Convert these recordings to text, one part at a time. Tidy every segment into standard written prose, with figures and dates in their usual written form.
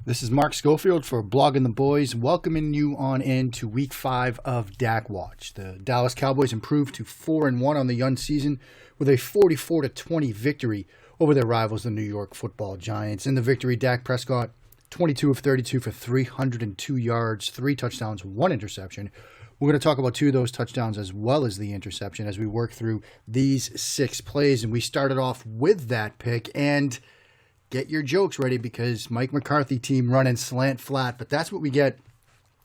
This is Mark Schofield for Blogging the Boys, welcoming you on into Week 5 of Dak Watch. The Dallas Cowboys improved to 4-1 on the young season with a 44-20 victory over their rivals, the New York Football Giants. In the victory, Dak Prescott, 22 of 32 for 302 yards, 3 touchdowns, 1 interception. We're going to talk about 2 of those touchdowns as well as the interception as we work through these 6 plays. And we started off with that pick, and get your jokes ready because Mike McCarthy team running slant flat, but that's what we get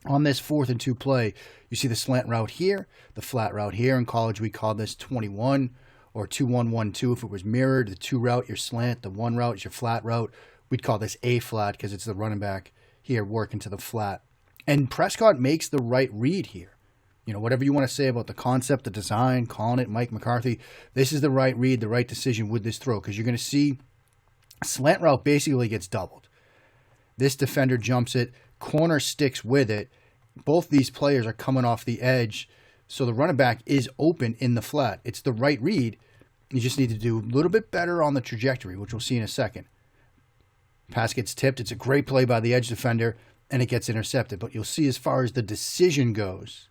on this 4th and 2 play. You see the slant route here, the flat route here. In college, we call this 21 or 2-1-1-2 if it was mirrored. The 2 route, your slant. The 1 route is your flat route. We'd call this A flat because it's the running back here working to the flat. And Prescott makes the right read here. You know, whatever you want to say about the concept, the design, calling it Mike McCarthy, this is the right read, the right decision with this throw because you're going to see slant route basically gets doubled. This defender jumps it, corner sticks with it. Both these players are coming off the edge, so the running back is open in the flat. It's the right read. You just need to do a little bit better on the trajectory, which we'll see in a second. Pass gets tipped. It's a great play by the edge defender, and it gets intercepted. But you'll see as far as the decision goes,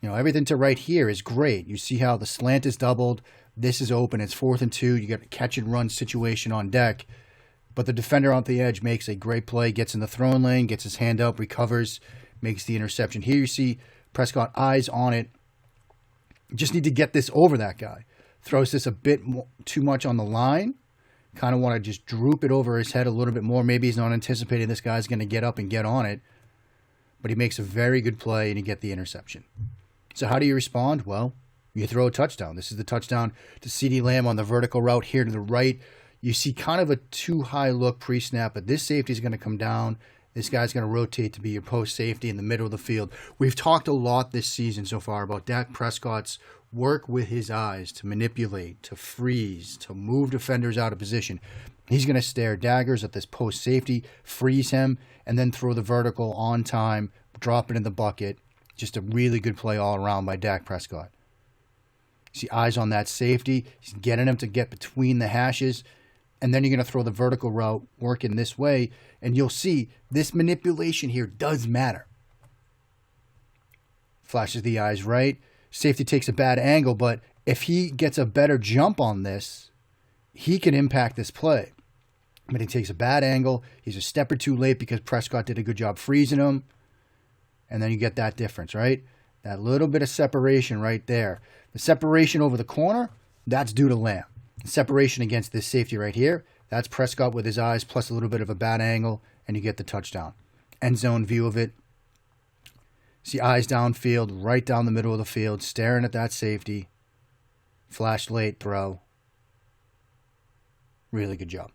you know, everything to right here is great. You see how the slant is doubled. This is open. It's 4th and 2. You got a catch and run situation on deck. But the defender on the edge makes a great play, gets in the throwing lane, gets his hand up, recovers, makes the interception. Here you see Prescott eyes on it. You just need to get this over that guy. Throws this a bit too much on the line. Kind of want to just droop it over his head a little bit more. Maybe he's not anticipating this guy's going to get up and get on it. But he makes a very good play and you get the interception. So how do you respond? Well, you throw a touchdown. This is the touchdown to CeeDee Lamb on the vertical route here to the right. You see kind of a too high look pre-snap, but this safety is going to come down. This guy's going to rotate to be your post safety in the middle of the field. We've talked a lot this season so far about Dak Prescott's work with his eyes to manipulate, to freeze, to move defenders out of position. He's going to stare daggers at this post safety, freeze him, and then throw the vertical on time, drop it in the bucket. Just a really good play all around by Dak Prescott. See eyes on that safety. He's getting him to get between the hashes. And then you're going to throw the vertical route working this way. And you'll see this manipulation here does matter. Flashes the eyes right. Safety takes a bad angle. But if he gets a better jump on this, he can impact this play. But he takes a bad angle. He's a step or two late because Prescott did a good job freezing him. And then you get that difference, right? That little bit of separation right there. The separation over the corner, that's due to Lamb. The separation against this safety right here, that's Prescott with his eyes plus a little bit of a bad angle, and you get the touchdown. End zone view of it. See eyes downfield, right down the middle of the field, staring at that safety. Flash late throw. Really good job.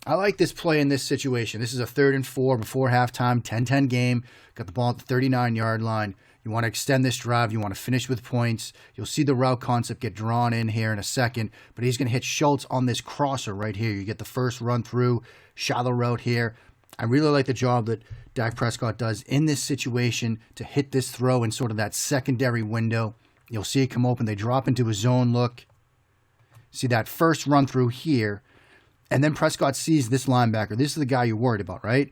I like this play in this situation. This is a 3rd and 4 before halftime, 10-10 game. Got the ball at the 39-yard line. You want to extend this drive. You want to finish with points. You'll see the route concept get drawn in here in a second, but he's going to hit Schultz on this crosser right here. You get the first run through, shallow route here. I really like the job that Dak Prescott does in this situation to hit this throw in sort of that secondary window. You'll see it come open. They drop into a zone look. See that first run through here. And then Prescott sees this linebacker. This is the guy you're worried about, right?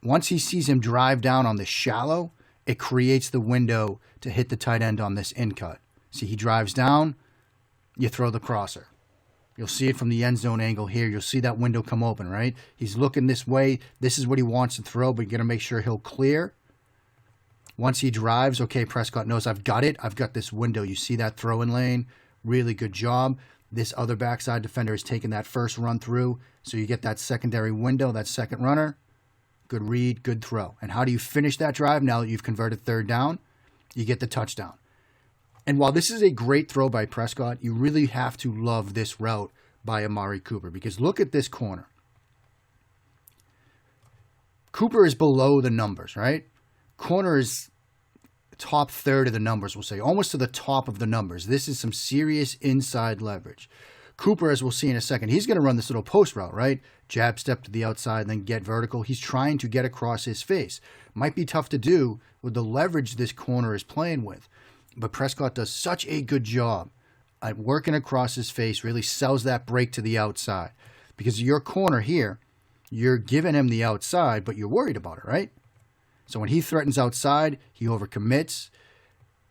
Once he sees him drive down on the shallow, it creates the window to hit the tight end on this in cut. See, he drives down, you throw the crosser. You'll see it from the end zone angle here. You'll see that window come open, right? He's looking this way. This is what he wants to throw, but you're going to make sure he'll clear. Once he drives, okay, Prescott knows I've got it. I've got this window. You see that throwing lane? Really good job. This other backside defender is taking that first run through, so you get that secondary window, that second runner. Good read, good throw. And how do you finish that drive now that you've converted 3rd down? You get the touchdown. And while this is a great throw by Prescott, you really have to love this route by Amari Cooper because look at this corner. Cooper is below the numbers, right? Corner is top 1/3 of the numbers, we'll say, almost to the top of the numbers. This is some serious inside leverage. Cooper, as we'll see in a second, he's going to run this little post route, right? Jab step to the outside, then get vertical. He's trying to get across his face. Might be tough to do with the leverage this corner is playing with. But Prescott does such a good job at working across his face, really sells that break to the outside. Because your corner here, You're giving him the outside, but you're worried about it, right? So when he threatens outside, he overcommits.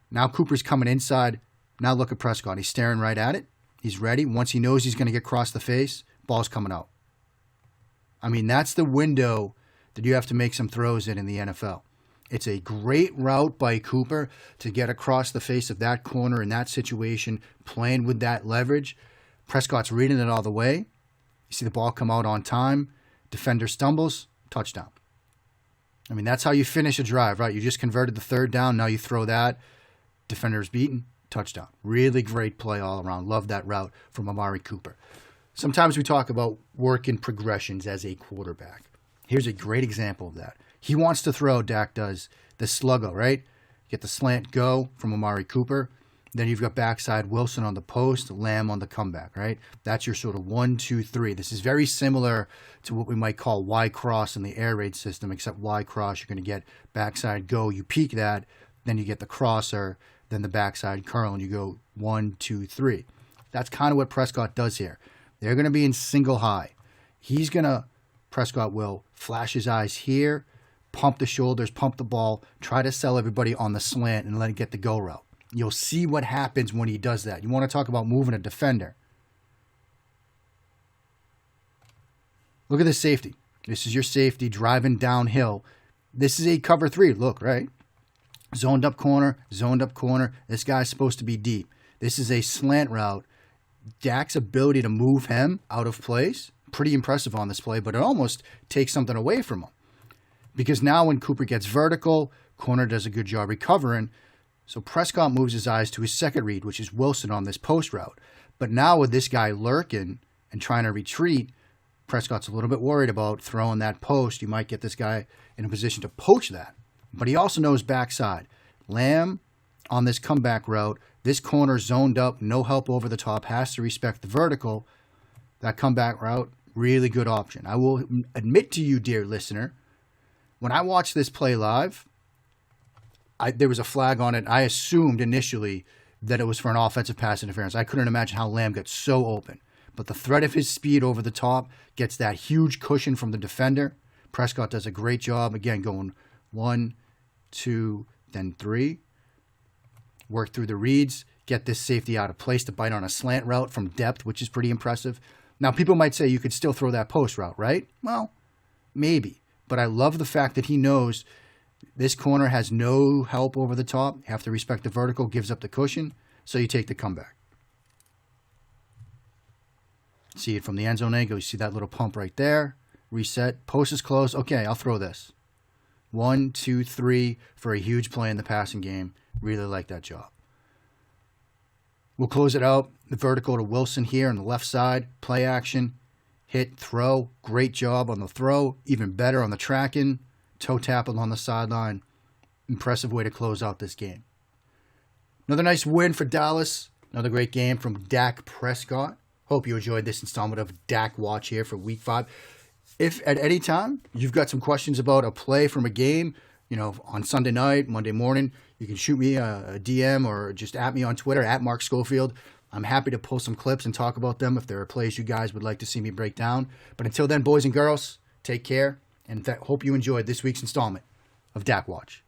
Now Cooper's coming inside. Now look at Prescott. He's staring right at it. He's ready. Once he knows he's going to get across the face, ball's coming out. I mean, that's the window that you have to make some throws in the NFL. It's a great route by Cooper to get across the face of that corner in that situation, playing with that leverage. Prescott's reading it all the way. You see the ball come out on time. Defender stumbles, touchdown. I mean, that's how you finish a drive, right? You just converted the third down. Now you throw that. Defender's beaten, touchdown. Really great play all around. Love that route from Amari Cooper. Sometimes we talk about working progressions as a quarterback. Here's a great example of that. He wants to throw, Dak does, the sluggo, right? Get the slant go from Amari Cooper. Then you've got backside Wilson on the post, Lamb on the comeback, right? That's your sort of 1, 2, 3. This is very similar to what we might call Y cross in the air raid system, except Y cross, you're going to get backside go. You peek that, then you get the crosser, then the backside curl, and you go 1, 2, 3. That's kind of what Prescott does here. They're going to be in single high. Prescott will flash his eyes here, pump the shoulders, pump the ball, try to sell everybody on the slant and let it get the go route. You'll see what happens when he does that. You want to talk about moving a defender. Look at this safety. This is your safety driving downhill. This is a cover 3. Look, right? Zoned up corner, zoned up corner. This guy's supposed to be deep. This is a slant route. Dak's ability to move him out of place, pretty impressive on this play, but it almost takes something away from him. Because now when Cooper gets vertical, corner does a good job recovering. So Prescott moves his eyes to his second read, which is Wilson on this post route. But now with this guy lurking and trying to retreat, Prescott's a little bit worried about throwing that post. You might get this guy in a position to poach that. But he also knows backside. Lamb on this comeback route, this corner zoned up, no help over the top, has to respect the vertical. That comeback route, really good option. I will admit to you, dear listener, when I watched this play live, there was a flag on it. I assumed initially that it was for an offensive pass interference. I couldn't imagine how Lamb got so open. But the threat of his speed over the top gets that huge cushion from the defender. Prescott does a great job, again, going 1, 2, then 3. Work through the reads, get this safety out of place to bite on a slant route from depth, which is pretty impressive. Now, people might say you could still throw that post route, right? Well, maybe. But I love the fact that he knows this corner has no help over the top. You have to respect the vertical, gives up the cushion, so you take the comeback. See it from the end zone angle. You see that little pump right there. Reset. Post is closed. Okay, I'll throw this. 1, 2, 3 for a huge play in the passing game. Really like that job. We'll close it out. The vertical to Wilson here on the left side. Play action. Hit, throw. Great job on the throw. Even better on the tracking. Toe tapping on the sideline. Impressive way to close out this game. Another nice win for Dallas. Another great game from Dak Prescott. Hope you enjoyed this installment of Dak Watch here for Week 5. If at any time you've got some questions about a play from a game, on Sunday night, Monday morning, you can shoot me a DM or just at me on Twitter, at Mark Schofield. I'm happy to pull some clips and talk about them if there are plays you guys would like to see me break down. But until then, boys and girls, take care, and hope you enjoyed this week's installment of Dak Watch.